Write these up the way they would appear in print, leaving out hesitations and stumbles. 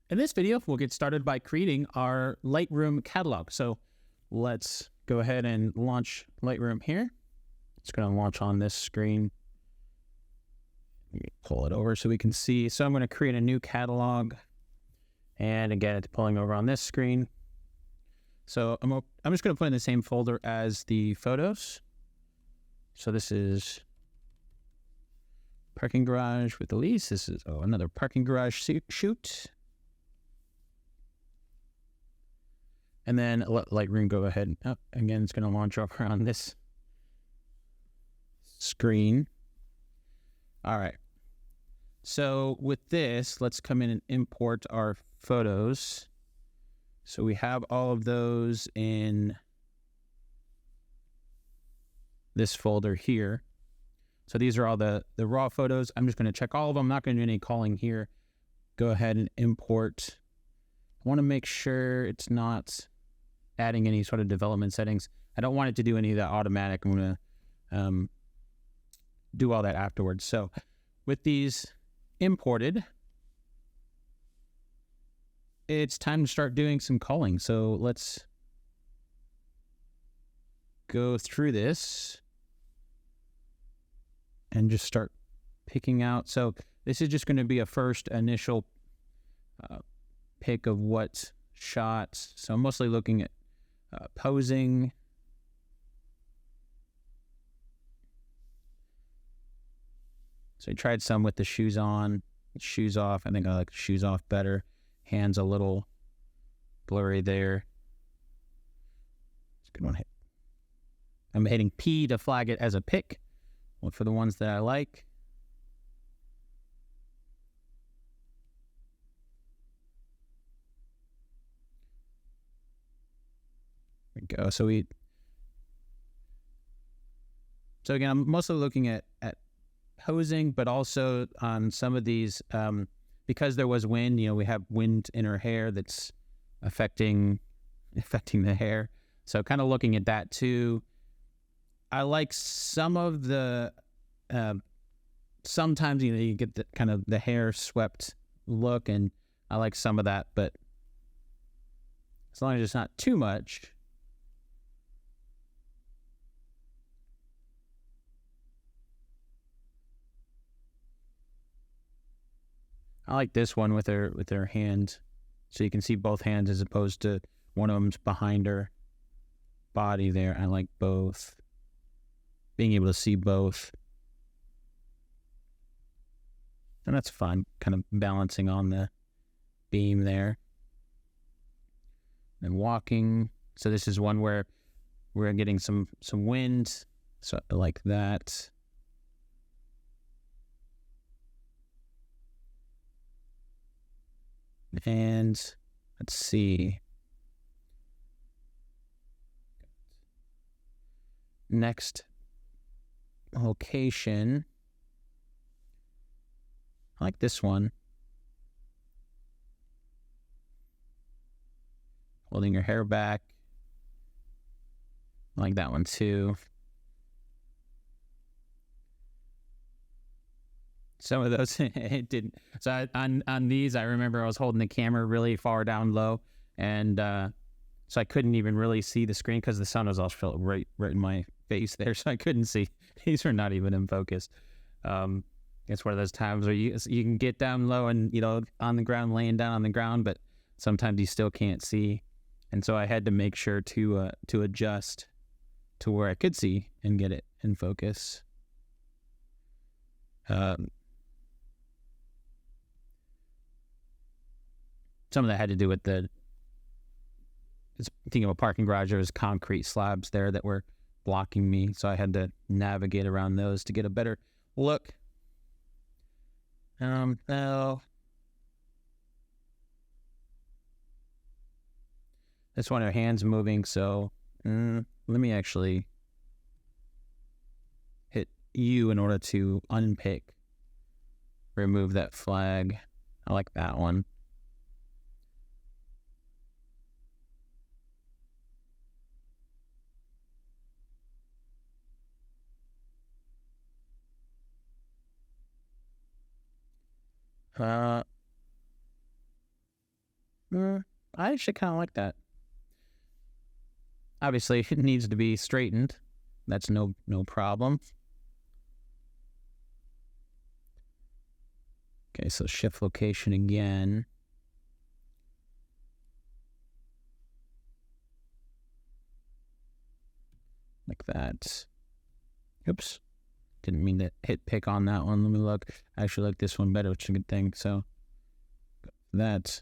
In this video, we'll get started by creating our Lightroom catalog. So let's go ahead and launch Lightroom here. It's going to launch on this screen. Pull it over so we can see. So I'm going to create a new catalog. And again, it's pulling over on this screen. So I'm just going to put in the same folder as the photos. So this is parking garage with Elise. This is another parking garage shoot. And then let Lightroom go ahead. Oh, again, it's going to launch over on this screen. All right. So with this, let's come in and import our photos. So we have all of those in this folder here. So these are all the raw photos. I'm just going to check all of them. I'm not going to do any calling here. Go ahead and import. I want to make sure it's not adding any sort of development settings. I don't want it to do any of that automatic. I'm going to do all that afterwards. So with these imported, it's time to start doing some calling. So let's go through this and just start picking out. So this is just going to be a first initial pick of what shots. So I'm mostly looking at posing. So I tried some with the shoes on, shoes off. I think I like the shoes off better. Hands a little blurry there. It's a good one. I'm hitting P to flag it as a pick. Look for the ones that I like. There we go. So again, I'm mostly looking at posing, but also on some of these, because there was wind, we have wind in her hair that's affecting the hair. So kind of looking at that too. I like some of the, sometimes, you get the kind of the hair swept look, and I like some of that, but as long as it's not too much. I like this one with her hand, so you can see both hands as opposed to one of them's behind her body there. I like both. Being able to see both. And that's fun, kind of balancing on the beam there. And walking. So this is one where we're getting some wind. So I like that. And let's see. Next location. I like this one. Holding your hair back. I like that one too. Some of those, it didn't. So on these, I remember I was holding the camera really far down low, and so I couldn't even really see the screen because the sun was also right in my face there, so I couldn't see. These were not even in focus. It's one of those times where you can get down low and on the ground, laying down on the ground, but sometimes you still can't see, and so I had to make sure to adjust to where I could see and get it in focus. Some of that had to do with thinking of a parking garage, there was concrete slabs there that were blocking me, so I had to navigate around those to get a better look. Now this one, her hands moving, so let me actually hit U in order to unpick, remove that flag. I like that one. I actually kind of like that. Obviously, it needs to be straightened. That's no problem. Okay, so shift location again. Like that. Oops. Didn't mean to hit pick on that one. Let me look. I actually like this one better, which is a good thing. So that.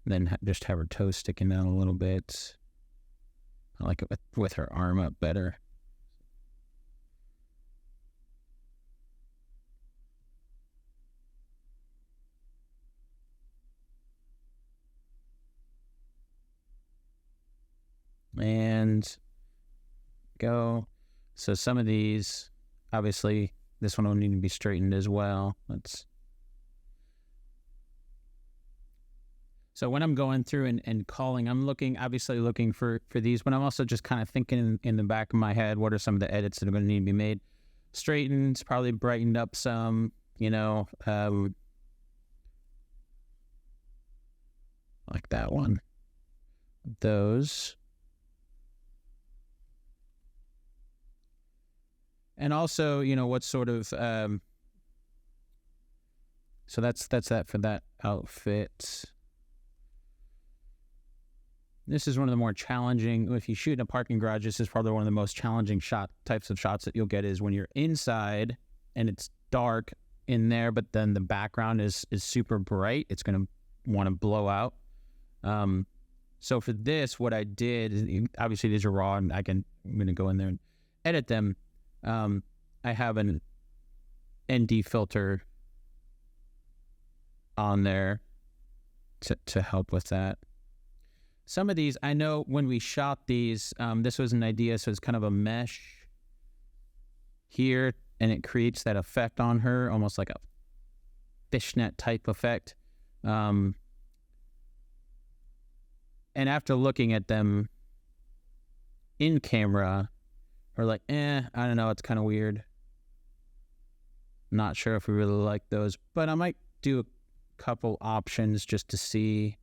Then just have her toes sticking down a little bit. I like it with her arm up better. And go. So some of these, obviously, this one will need to be straightened as well. So when I'm going through and calling, I'm obviously looking for these, but I'm also just kind of thinking in the back of my head, what are some of the edits that are going to need to be made? Straightened, probably brightened up some, like that one. Those. And also, what sort of, so that's that for that outfit. This is one of the more challenging, if you shoot in a parking garage, this is probably one of the most challenging types of shots that you'll get is when you're inside and it's dark in there, but then the background is super bright. It's going to want to blow out. So for this, what I did is, obviously these are raw and I'm going to go in there and edit them. I have an ND filter on there to help with that. Some of these, I know when we shot these, this was an idea, so it's kind of a mesh here, and it creates that effect on her, almost like a fishnet type effect. And after looking at them in camera, we're like, I don't know, it's kind of weird. Not sure if we really like those, but I might do a couple options just to see,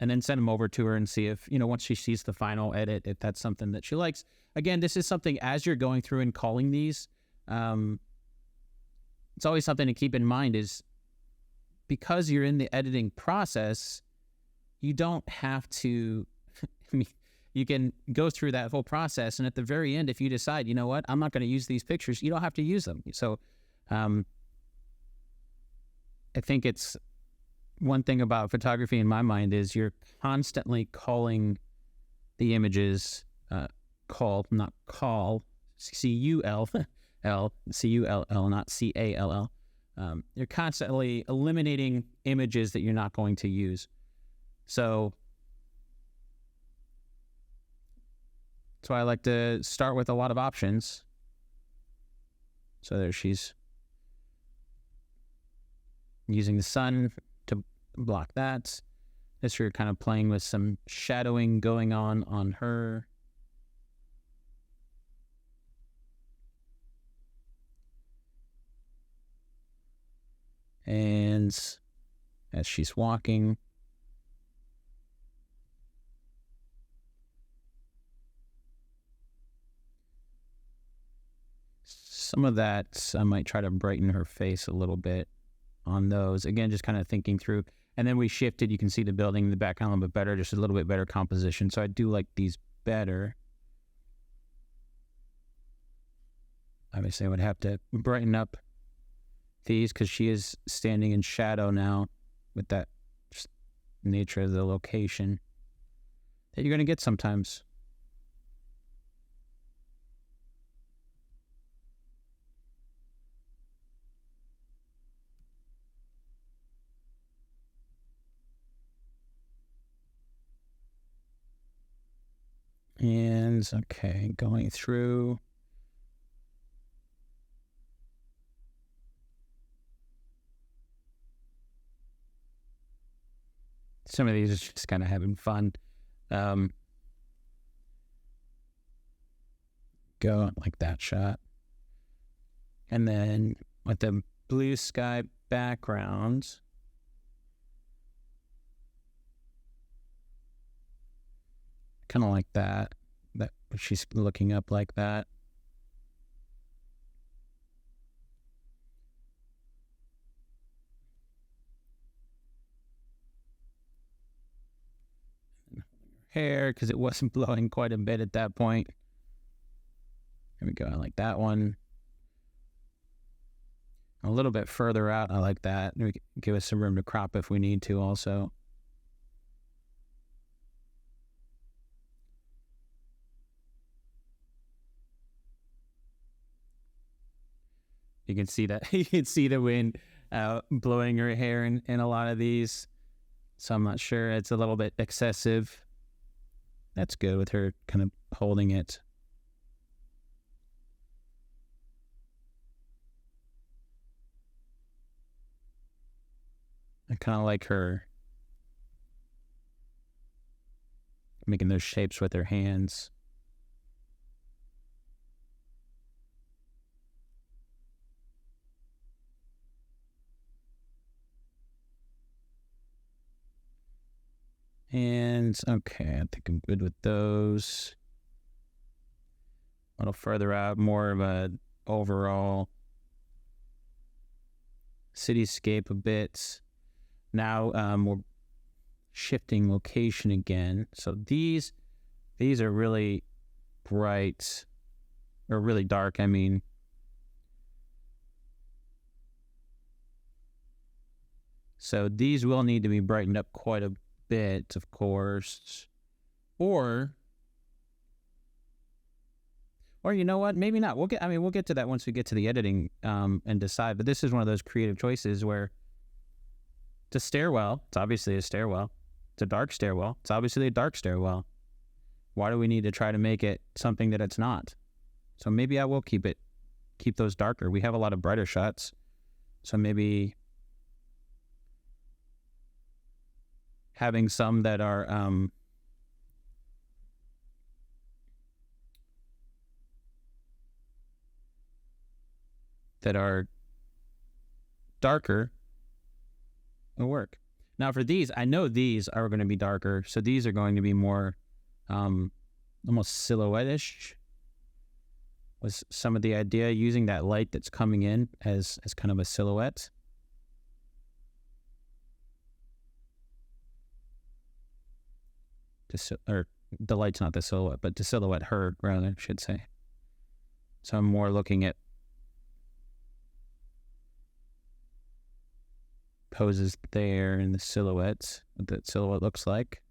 and then send them over to her and see if, once she sees the final edit, if that's something that she likes. Again, this is something as you're going through and calling these, it's always something to keep in mind is because you're in the editing process, you don't have to, you can go through that whole process. And at the very end, if you decide, you know what, I'm not going to use these pictures, you don't have to use them. So I think it's one thing about photography in my mind is you're constantly calling the images, not call, C-U-L-L, C-U-L-L, not C-A-L-L. You're constantly eliminating images that you're not going to use. So that's why I like to start with a lot of options. So there she's using the sun to block that. This you're kind of playing with some shadowing going on her. And as she's walking, some of that, I might try to brighten her face a little bit on those. Again, just kind of thinking through. And then we shifted, you can see the building in the background a little bit better, just a little bit better composition. So I do like these better. Obviously, I would have to brighten up these because she is standing in shadow now with that just nature of the location that you're going to get sometimes. And okay, going through. Some of these are just kind of having fun. Go like that shot. And then with the blue sky background. Kind of like that. That she's looking up like that. Hair, because it wasn't blowing quite a bit at that point. Here we go. I like that one. A little bit further out, I like that. We can give us some room to crop if we need to also. You can see that. You can see the wind blowing her hair in a lot of these. So I'm not sure. It's a little bit excessive. That's good with her kind of holding it. I kind of like her making those shapes with her hands. And okay, I think I'm good with those. A little further out, more of a overall cityscape a bit. Now we're shifting location again. So these are really bright, or really dark, I mean. So these will need to be brightened up quite a bit, of course. Or you know what? Maybe not. We'll get to that once we get to the editing and decide. But this is one of those creative choices where it's a stairwell. It's obviously a stairwell. It's a dark stairwell. It's obviously a dark stairwell. Why do we need to try to make it something that it's not? So maybe I will keep those darker. We have a lot of brighter shots. So maybe having some that are darker will work. Now for these, I know these are going to be darker, so these are going to be more almost silhouette-ish. Was some of the idea, using that light that's coming in as kind of a silhouette. Or the light's not the silhouette, but to silhouette her, rather, I should say. So I'm more looking at poses there in the silhouettes, what that silhouette looks like.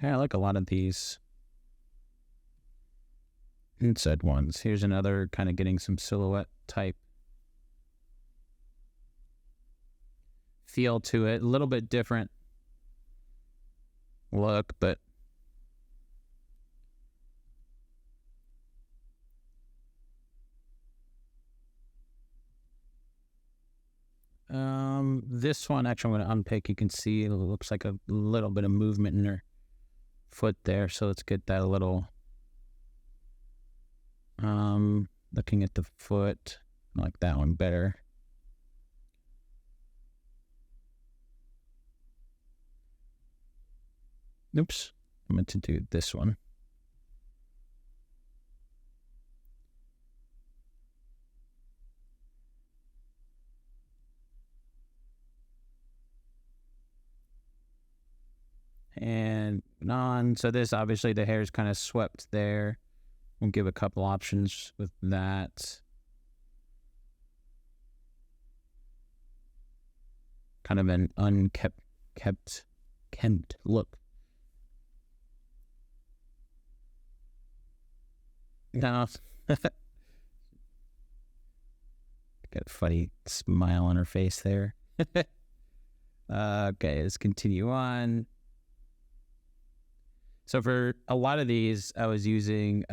Yeah, I like a lot of these inside ones. Here's another kind of getting some silhouette type feel to it. A little bit different look, but this one, actually, I'm going to unpick. You can see it looks like a little bit of movement in her foot there. So let's get that a little, looking at the foot, I like that one better. Oops, I meant to do this one. And on, so this, obviously the hair is kind of swept there. We'll give a couple options with that. Kind of an unkempt look. No. Got a funny smile on her face there. Okay, let's continue on. So for a lot of these, I was using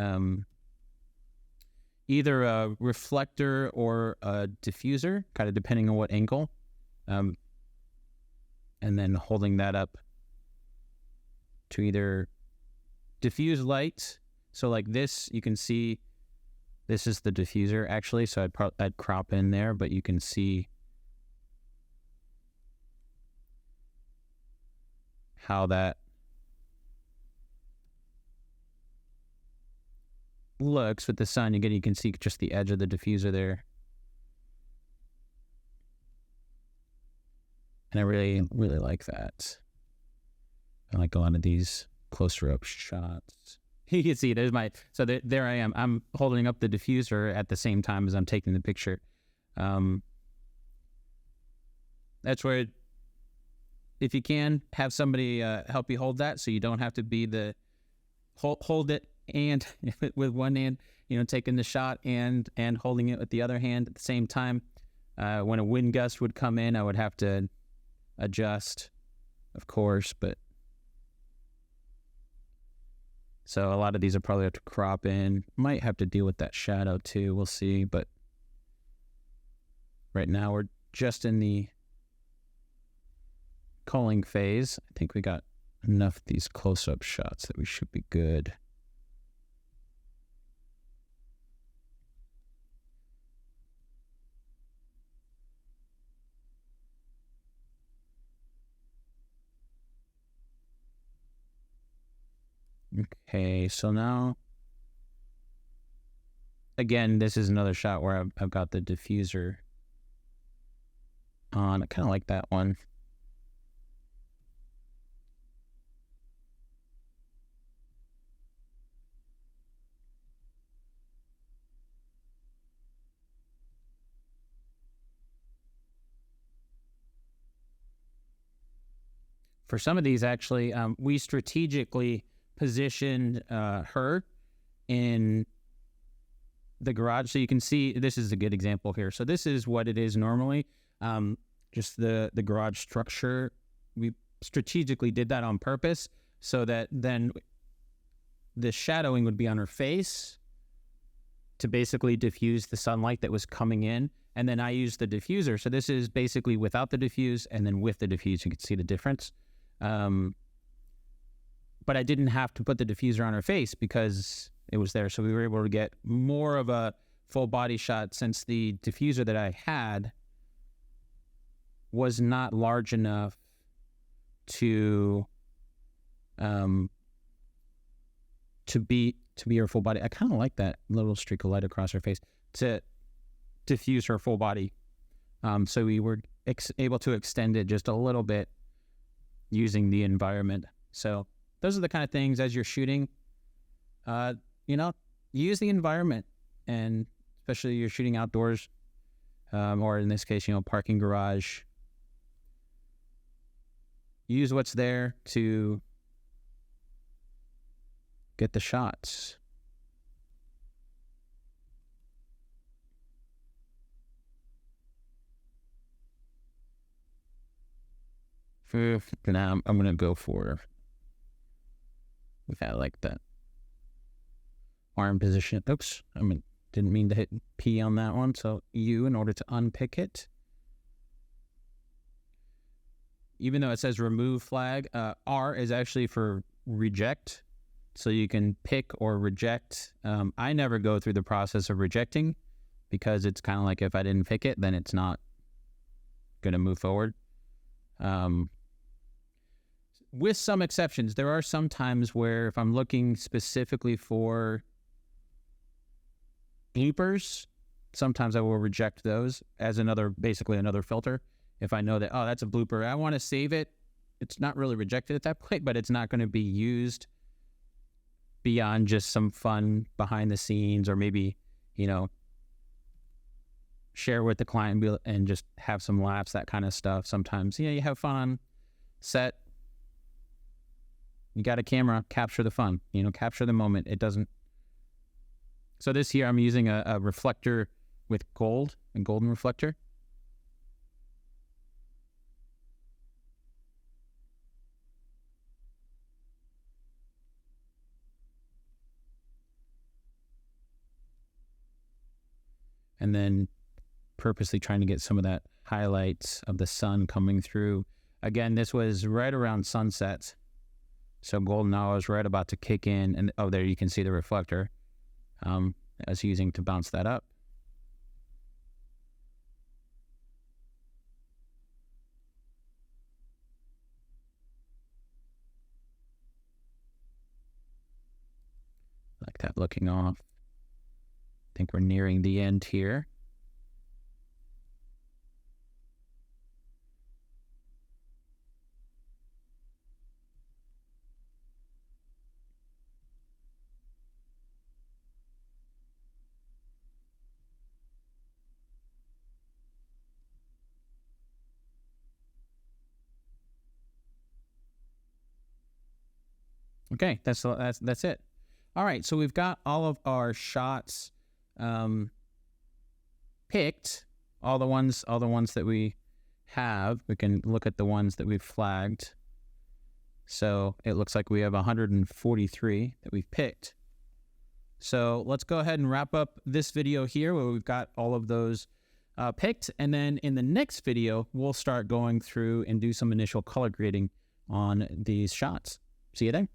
either a reflector or a diffuser, kind of depending on what angle. and then holding that up to either diffuse light. So like this, you can see this is the diffuser actually. So I'd crop in there, but you can see how that looks with the sun. Again, you can see just the edge of the diffuser there. And I really, really like that. I like a lot of these closer up shots. You can see there's so there I am. I'm holding up the diffuser at the same time as I'm taking the picture. That's where, if you can, have somebody help you hold that, so you don't have to be the hold it and with one hand, taking the shot and holding it with the other hand at the same time. When a wind gust would come in, I would have to adjust, of course, but so a lot of these I probably have to crop in. Might have to deal with that shadow too, we'll see, but right now we're just in the culling phase. I think we got enough of these close-up shots that we should be good. Okay, so now, again, this is another shot where I've got the diffuser on. I kind of like that one. For some of these, actually, we strategically positioned her in the garage. So you can see, this is a good example here. So this is what it is normally. Just the garage structure. We strategically did that on purpose so that then the shadowing would be on her face to basically diffuse the sunlight that was coming in. And then I used the diffuser. So this is basically without the diffuse, and then with the diffuse, you can see the difference. But I didn't have to put the diffuser on her face because it was there. So we were able to get more of a full body shot, since the diffuser that I had was not large enough to be her full body. I kind of like that little streak of light across her face to diffuse her full body. So we were able to extend it just a little bit using the environment. So those are the kind of things as you're shooting, use the environment, and especially you're shooting outdoors, or in this case, parking garage. Use what's there to get the shots. Now I'm going to go for, I like that arm position. Oops, didn't mean to hit P on that one. So U in order to unpick it. Even though it says remove flag, R is actually for reject. So you can pick or reject. I never go through the process of rejecting, because it's kind of like, if I didn't pick it, then it's not going to move forward. With some exceptions, there are some times where if I'm looking specifically for bloopers, sometimes I will reject those as basically another filter. If I know that, oh, that's a blooper, I want to save it. It's not really rejected at that point, but it's not going to be used beyond just some fun behind the scenes, or maybe, share with the client and just have some laughs, that kind of stuff. Sometimes, you have fun on set. You got a camera, capture the fun, capture the moment. It doesn't. So this here, I'm using a reflector with gold, a golden reflector. And then purposely trying to get some of that highlights of the sun coming through. Again, this was right around sunset. So golden hour is right about to kick in. And oh, there you can see the reflector I was using to bounce that up. Like that looking off. I think we're nearing the end here. Okay, that's it. All right, so we've got all of our shots picked, all the ones that we have. We can look at the ones that we've flagged. So it looks like we have 143 that we've picked. So let's go ahead and wrap up this video here where we've got all of those picked. And then in the next video, we'll start going through and do some initial color grading on these shots. See you then.